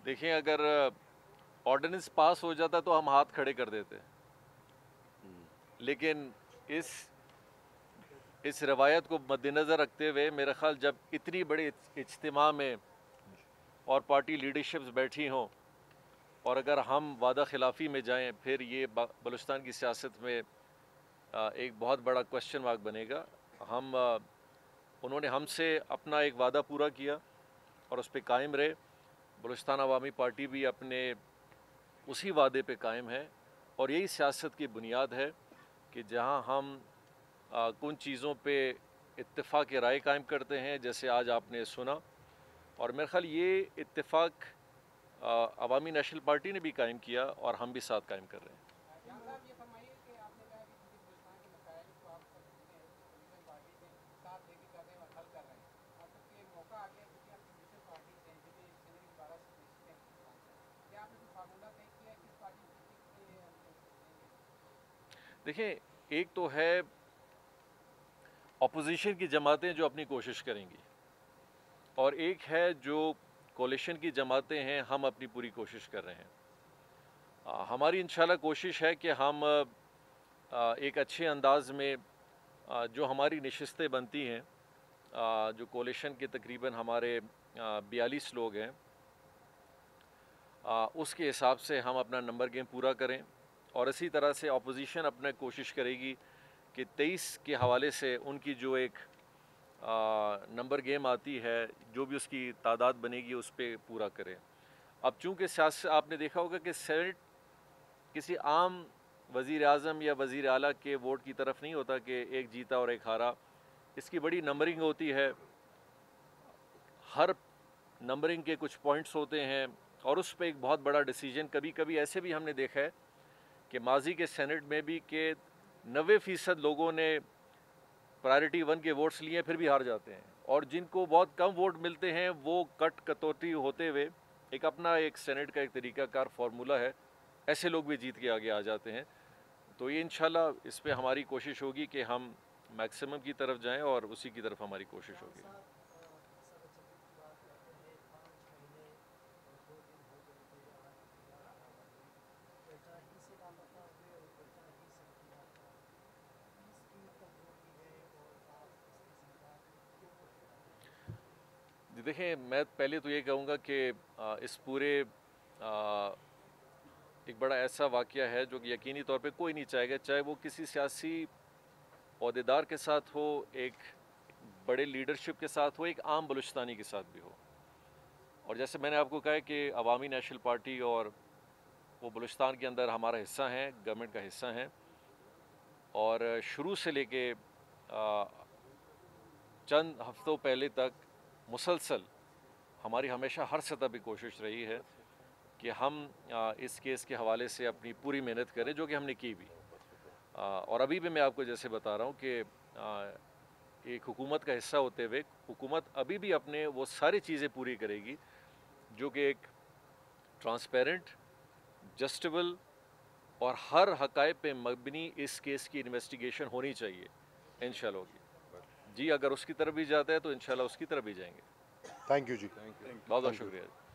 देखिए, अगर ऑर्डिनेंस पास हो जाता तो हम हाथ खड़े कर देते, लेकिन इस रवायत को मद्देनज़र रखते हुए मेरा ख्याल जब इतनी बड़ी इज्तिमा में और पार्टी लीडरशिप्स बैठी हों और अगर हम वादा खिलाफ़ी में जाएं, फिर ये बलूचिस्तान की सियासत में एक बहुत बड़ा क्वेश्चन मार्क बनेगा। उन्होंने हमसे अपना एक वादा पूरा किया और उस पर कायम रहे। बलूचिस्तान अवामी पार्टी भी अपने उसी वादे पे कायम है और यही सियासत की बुनियाद है कि जहां हम कुछ चीज़ों पे इत्तेफाक राय कायम करते हैं, जैसे आज आपने सुना, और मेरे ख्याल ये इत्तेफाक अवामी नेशनल पार्टी ने भी कायम किया और हम भी साथ कायम कर रहे हैं। देखिए, एक तो है अपोजिशन की जमातें जो अपनी कोशिश करेंगी और एक है जो कोलिशन की जमातें हैं, हम अपनी पूरी कोशिश कर रहे हैं। हमारी इंशाल्लाह कोशिश है कि हम एक अच्छे अंदाज में जो हमारी नशिस्तें बनती हैं, जो कोलिशन के तकरीबन हमारे 42 लोग हैं, उसके हिसाब से हम अपना नंबर गेम पूरा करें और इसी तरह से अपोजिशन अपना कोशिश करेगी कि 23 के हवाले से उनकी जो एक नंबर गेम आती है, जो भी उसकी तादाद बनेगी उस पर पूरा करें। अब चूँकि सियासत आपने देखा होगा कि सेनेट किसी आम वज़ीर आज़म या वज़ीर आला के वोट की तरफ नहीं होता कि एक जीता और एक हारा। इसकी बड़ी नंबरिंग होती है, हर नंबरिंग के कुछ पॉइंट्स होते हैं और उस पर एक बहुत बड़ा डिसीजन, कभी कभी ऐसे भी हमने देखा है कि माजी के सेनेट में भी कि 90% लोगों ने प्रायोरिटी 1 के वोट्स लिए फिर भी हार जाते हैं, और जिनको बहुत कम वोट मिलते हैं वो कटौती होते हुए एक अपना एक सेनेट का एक तरीक़ाकार फार्मूला है, ऐसे लोग भी जीत के आगे आ जाते हैं। तो ये इंशाल्लाह इस पर हमारी कोशिश होगी कि हम मैक्सिमम की तरफ जाएं और उसी की तरफ हमारी कोशिश होगी। देखिए, मैं पहले तो ये कहूँगा कि इस पूरे एक बड़ा ऐसा वाक़या है जो कि यकीनी तौर पे कोई नहीं चाहेगा, चाहे वो किसी सियासी ओहदेदार के साथ हो, एक बड़े लीडरशिप के साथ हो, एक आम बलूचिस्तानी के साथ भी हो। और जैसे मैंने आपको कहा कि अवामी नेशनल पार्टी और वो बलूचिस्तान के अंदर हमारा हिस्सा है, गवर्नमेंट का हिस्सा है, और शुरू से लेके चंद हफ्तों पहले तक मुसलसल हमारी हमेशा हर सतह पर कोशिश रही है कि हम इस केस के हवाले से अपनी पूरी मेहनत करें, जो कि हमने की भी। और अभी भी मैं आपको जैसे बता रहा हूँ कि एक हुकूमत का हिस्सा होते हुए हुकूमत अभी भी अपने वो सारी चीज़ें पूरी करेगी जो कि एक ट्रांसपेरेंट, जस्टिबल और हर हक़ाइक़ पे मबनी इस केस की इन्वेस्टिगेशन होनी चाहिए, इंशाल्लाह होगी। जी, अगर उसकी तरफ भी जाता है तो इंशाल्लाह उसकी तरफ भी जाएंगे। थैंक यू जी। बहुत बहुत शुक्रिया।